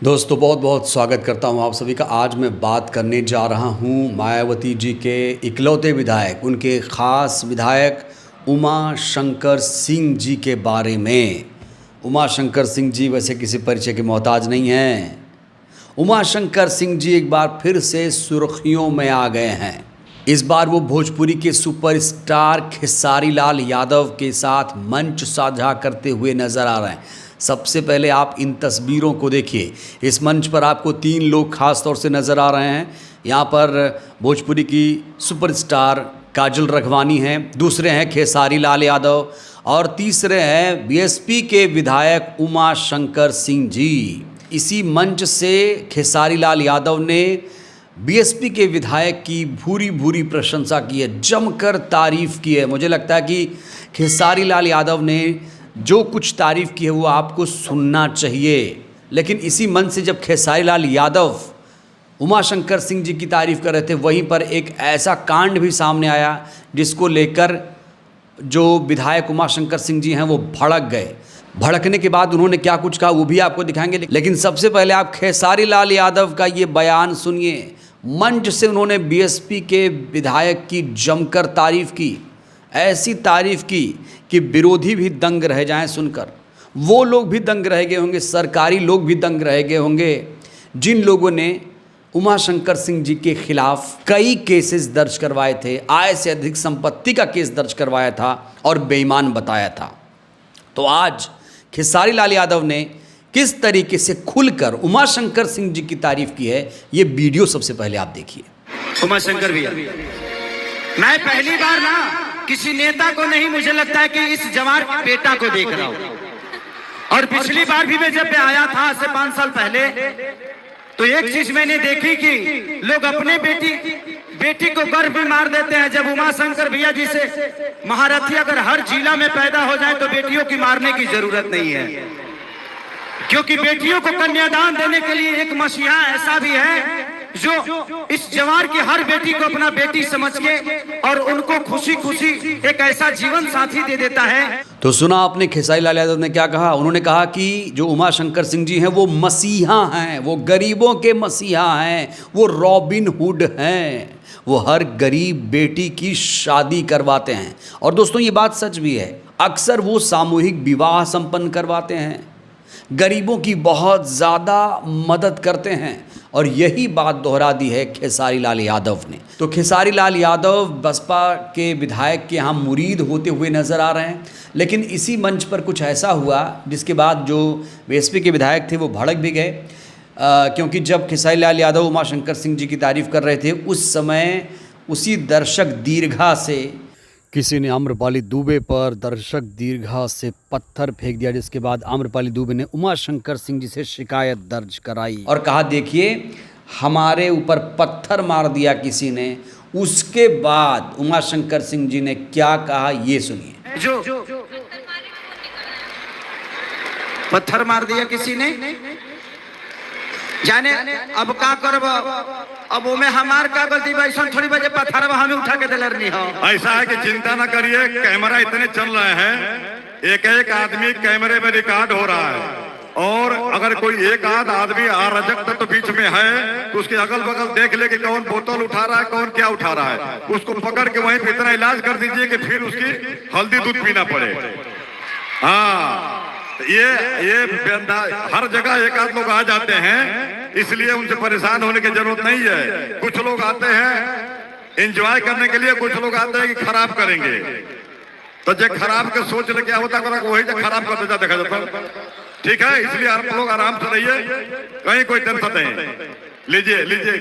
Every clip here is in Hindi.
दोस्तों बहुत बहुत स्वागत करता हूं आप सभी का। आज मैं बात करने जा रहा हूं मायावती जी के इकलौते विधायक, उनके ख़ास विधायक उमा शंकर सिंह जी के बारे में। उमा शंकर सिंह जी वैसे किसी परिचय के मोहताज नहीं हैं। उमा शंकर सिंह जी एक बार फिर से सुर्खियों में आ गए हैं। इस बार वो भोजपुरी के सुपरस्टार खेसारी लाल यादव के साथ मंच साझा करते हुए नज़र आ रहे हैं। सबसे पहले आप इन तस्वीरों को देखिए। इस मंच पर आपको 3 लोग खास तौर से नज़र आ रहे हैं। यहाँ पर भोजपुरी की सुपरस्टार काजल रखवानी हैं, दूसरे हैं खेसारी लाल यादव और तीसरे हैं बीएसपी के विधायक उमा शंकर सिंह जी। इसी मंच से खेसारी लाल यादव ने बीएसपी के विधायक की भूरी भूरी प्रशंसा की है, जमकर तारीफ़ की है। मुझे लगता है कि खेसारी लाल यादव ने जो कुछ तारीफ़ की है वो आपको सुनना चाहिए। लेकिन इसी मन से जब खेसारी लाल यादव उमा शंकर सिंह जी की तारीफ़ कर रहे थे, वहीं पर एक ऐसा कांड भी सामने आया जिसको लेकर जो विधायक उमा शंकर सिंह जी हैं वो भड़क गए। भड़कने के बाद उन्होंने क्या कुछ कहा वो भी आपको दिखाएंगे। लेकिन सबसे पहले आप खेसारी लाल यादव का ये बयान सुनिए। मंच से उन्होंने बीएसपी के विधायक की जमकर तारीफ़ की, ऐसी तारीफ़ की कि विरोधी भी दंग रह जाएं सुनकर। वो लोग भी दंग रह गए होंगे, सरकारी लोग भी दंग रह गए होंगे जिन लोगों ने उमा शंकर सिंह जी के खिलाफ कई केसेस दर्ज करवाए थे, आय से अधिक संपत्ति का केस दर्ज करवाया था और बेईमान बताया था। तो आज खेसारी लाल यादव ने किस तरीके से खुलकर उमा शंकर सिंह जी की तारीफ़ की है, ये वीडियो सबसे पहले आप देखिए। उमा शंकर भैया, मैं पहली बार ना किसी नेता को नहीं, मुझे लगता है कि इस जवान बेटा को देख रहा हूं। और पिछली बार भी मैं जब आया था आज से 5 साल पहले, तो एक चीज मैंने देखी कि लोग अपने बेटी को गर्व में मार देते हैं। जब उमा शंकर भैया जी से महारथी अगर हर जिला में पैदा हो जाए तो बेटियों की मारने की जरूरत नहीं है, क्योंकि बेटियों को कन्यादान देने के लिए एक मसीहा ऐसा भी है जो इस जवान की हर बेटी को अपना बेटी समझ के और उनको खुशी खुशी एक ऐसा जीवन साथी दे देता है। तो सुना आपने खेसारी लाल यादव ने क्या कहा। उन्होंने कहा कि जो उमा शंकर सिंह जी हैं वो मसीहा हैं, वो गरीबों के मसीहा हैं, वो रॉबिन हुड हैं, वो हर गरीब बेटी की शादी करवाते हैं। और दोस्तों ये बात सच भी है, अक्सर वो सामूहिक विवाह संपन्न करवाते हैं, गरीबों की बहुत ज़्यादा मदद करते हैं। और यही बात दोहरा दी है खेसारी लाल यादव ने। तो खेसारी लाल यादव बसपा के विधायक के यहाँ मुरीद होते हुए नज़र आ रहे हैं। लेकिन इसी मंच पर कुछ ऐसा हुआ जिसके बाद जो बीएसपी के विधायक थे वो भड़क भी गए, क्योंकि जब खेसारी लाल यादव उमा शंकर सिंह जी की तारीफ़ कर रहे थे उस समय उसी दर्शक दीर्घा से किसी ने आम्रपाली दुबे पर दर्शक दीर्घा से पत्थर फेंक दिया, जिसके बाद आम्रपाली दुबे ने उमा शंकर सिंह जी से शिकायत दर्ज कराई और कहा देखिए हमारे ऊपर पत्थर मार दिया किसी ने। उसके बाद उमा शंकर सिंह जी ने क्या कहा ये सुनिए। जो पत्थर मार दिया किसी ने, जाने अब का करब, अब में हमार का गलती वैसा थोड़ी बजे पत्थर हमें उठा के दिलर नहीं हो। ऐसा है कि चिंता ना करिए, कैमरा इतने चल रहे हैं, एक एक आदमी कैमरे में रिकॉर्ड हो रहा है। और अगर कोई एक आध आदमी अराजक तो बीच में है तो उसके अगल बगल देख ले कि कौन बोतल उठा रहा है, कौन क्या उठा रहा है, उसको पकड़ के वहीं पे इतना इलाज कर दीजिए कि फिर उसकी हल्दी दूध पीना पड़े। हाँ, ये हर जगह एक आध लोग आ जाते हैं, इसलिए उनसे परेशान होने की जरूरत नहीं है। कुछ लोग आते हैं एंजॉय करने के लिए, कुछ लोग आते हैं कि खराब करेंगे। तो जो खराब के सोच ले क्या होता है वही जो खराब कर देता देखा जाता। ठीक है, इसलिए आप लोग आराम से रहिए, कहीं कोई टेंशन नहीं। लीजिए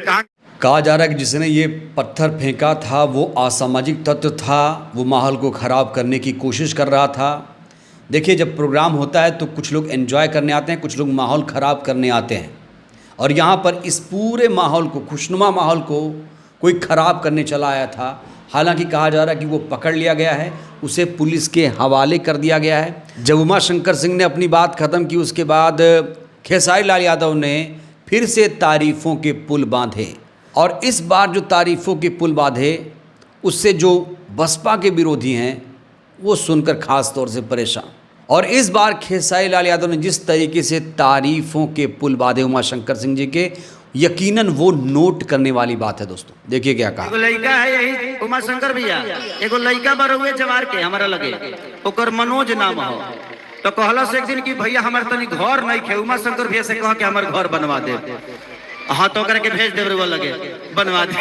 कहा जा रहा है कि जिसने ये पत्थर फेंका था वो असामाजिक तत्व था, वो माहौल को ख़राब करने की कोशिश कर रहा था। देखिए जब प्रोग्राम होता है तो कुछ लोग एंजॉय करने आते हैं, कुछ लोग माहौल ख़राब करने आते हैं। और यहाँ पर इस पूरे माहौल को, खुशनुमा माहौल को कोई ख़राब करने चला आया था। हालांकि कहा जा रहा है कि वो पकड़ लिया गया है, उसे पुलिस के हवाले कर दिया गया है। जब उमा शंकर सिंह ने अपनी बात ख़त्म की उसके बाद खेसारी लाल यादव ने फिर से तारीफ़ों के पुल बांधे। और इस बार जो तारीफ़ों के पुल बांधे उससे जो बसपा के विरोधी हैं वो सुनकर ख़ास तौर से परेशान। और इस बार खेसारी लाल यादव ने जिस तरीके से तारीफों के पुल बांधे उमाशंकर सिंह जी के, यकीनन वो नोट करने वाली बात है दोस्तों। देखिए क्या कहा। एगो लड़का है यही उमाशंकर भैया, एगो लड़का बरुए जवार के हमारा लगे, ओकर मनोज नाम हो, तो कहला से एक दिन कि भैया हमारे तनी घर नहीं खे, उमाशंकर भैया से कहा कि हमारे घर बनवा दे। हाँ तो करके भेज दे वो लगे बनवा दे।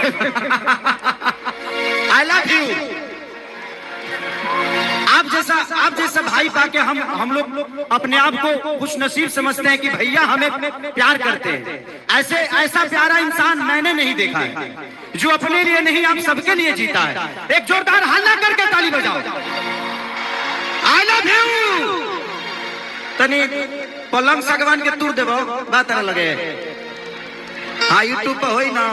I love you. आप जैसा भाई पाके हम लोग अपने आप को खुश नसीब समझते हैं कि भैया हमें प्यार करते हैं। ऐसा प्यारा इंसान मैंने नहीं देखा है, जो अपने लिए नहीं आप सबके लिए जीता है। एक जोरदार हल्ला करके ताली बजाओ। I love you. तनी पलंग सगवान के तूर देबो बात लगे। हाँ यूट्यूब पर होई ना,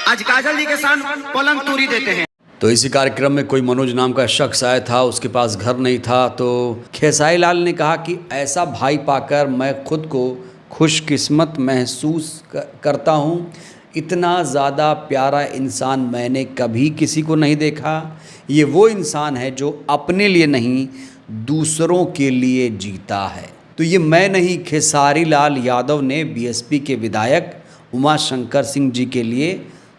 आज काजल जी के साथ पलंग तूरी देते हैं। तो इसी कार्यक्रम में कोई मनोज नाम का शख्स आया था, उसके पास घर नहीं था, तो खेसारी लाल ने कहा कि ऐसा भाई पाकर मैं खुद को खुशकिस्मत महसूस करता हूँ। इतना ज़्यादा प्यारा इंसान मैंने कभी किसी को नहीं देखा। ये वो इंसान है जो अपने लिए नहीं दूसरों के लिए जीता है। तो ये मैं नहीं, खेसारी लाल यादव ने बीएसपी के विधायक उमाशंकर सिंह जी के लिए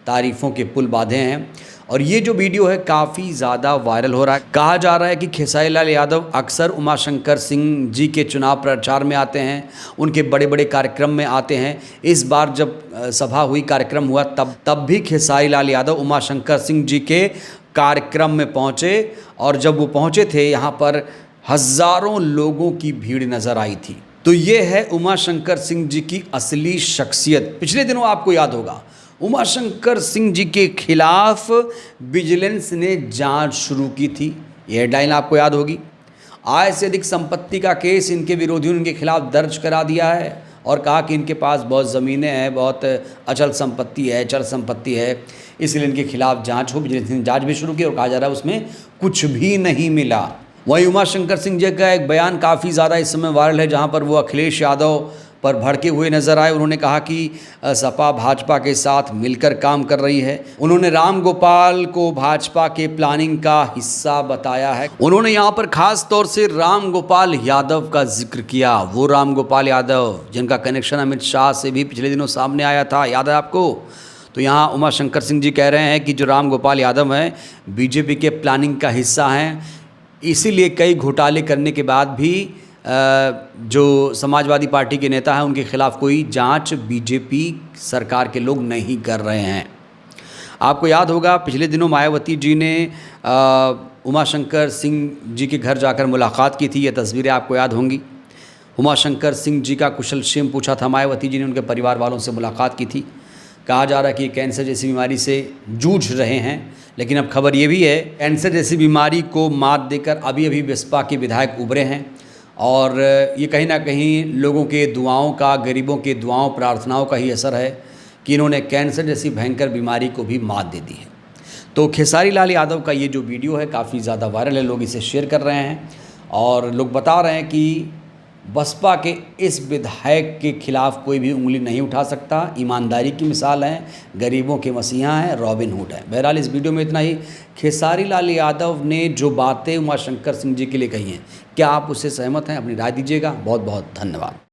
तारीफ़ों के पुल बांधे हैं। और ये जो वीडियो है काफ़ी ज़्यादा वायरल हो रहा है। कहा जा रहा है कि खेसारी लाल यादव अक्सर उमाशंकर सिंह जी के चुनाव प्रचार में आते हैं, उनके बड़े बड़े कार्यक्रम में आते हैं। इस बार जब सभा हुई, कार्यक्रम हुआ, तब भी खेसारी लाल यादव उमाशंकर सिंह जी के कार्यक्रम में पहुँचे। और जब वो पहुँचे थे यहाँ पर हज़ारों लोगों की भीड़ नज़र आई थी। तो ये है उमाशंकर सिंह जी की असली शख्सियत। पिछले दिनों आपको याद होगा उमाशंकर सिंह जी के खिलाफ विजिलेंस ने जांच शुरू की थी। ये हेडलाइन आपको याद होगी। आय से अधिक संपत्ति का केस इनके विरोधियों ने इनके खिलाफ दर्ज करा दिया है और कहा कि इनके पास बहुत ज़मीनें हैं, बहुत अचल संपत्ति है, चल संपत्ति है, इसलिए इनके खिलाफ जांच हो। विजिलेंस ने जांच भी शुरू की और कहा जा रहा है उसमें कुछ भी नहीं मिला। वहीं उमाशंकर सिंह जी का एक बयान काफ़ी ज़्यादा इस समय वायरल है, जहां पर वो अखिलेश यादव पर भड़के हुए नजर आए। उन्होंने कहा कि सपा भाजपा के साथ मिलकर काम कर रही है। उन्होंने राम गोपाल को भाजपा के प्लानिंग का हिस्सा बताया है। उन्होंने यहाँ पर खास तौर से राम गोपाल यादव का जिक्र किया। वो राम गोपाल यादव जिनका कनेक्शन अमित शाह से भी पिछले दिनों सामने आया था, याद है आपको। तो यहाँ उमाशंकर सिंह जी कह रहे हैं कि जो राम गोपाल यादव हैं बीजेपी के प्लानिंग का हिस्सा हैं, इसीलिए कई घोटाले करने के बाद भी जो समाजवादी पार्टी के नेता हैं उनके खिलाफ कोई जांच बीजेपी सरकार के लोग नहीं कर रहे हैं। आपको याद होगा पिछले दिनों मायावती जी ने उमाशंकर सिंह जी के घर जाकर मुलाकात की थी। ये तस्वीरें आपको याद होंगी। उमाशंकर सिंह जी का कुशल क्षेम पूछा था मायावती जी ने, उनके परिवार वालों से मुलाकात की थी। कहा जा रहा है कि कैंसर जैसी बीमारी से जूझ रहे हैं, लेकिन अब खबर ये भी है कैंसर जैसी बीमारी को मात देकर अभी अभी बसपा के विधायक उभरे हैं। और ये कहीं ना कहीं लोगों के दुआओं का, गरीबों के दुआओं प्रार्थनाओं का ही असर है कि इन्होंने कैंसर जैसी भयंकर बीमारी को भी मात दे दी है। तो खेसारी लाल यादव का ये जो वीडियो है काफ़ी ज़्यादा वायरल है, लोग इसे शेयर कर रहे हैं और लोग बता रहे हैं कि बसपा के इस विधायक के खिलाफ कोई भी उंगली नहीं उठा सकता। ईमानदारी की मिसाल है, गरीबों के मसीहा हैं, रॉबिन हुड है। बहरहाल इस वीडियो में इतना ही। खेसारी लाल यादव ने जो बातें उमाशंकर सिंह जी के लिए कही हैं, क्या आप उससे सहमत हैं? अपनी राय दीजिएगा। बहुत बहुत धन्यवाद।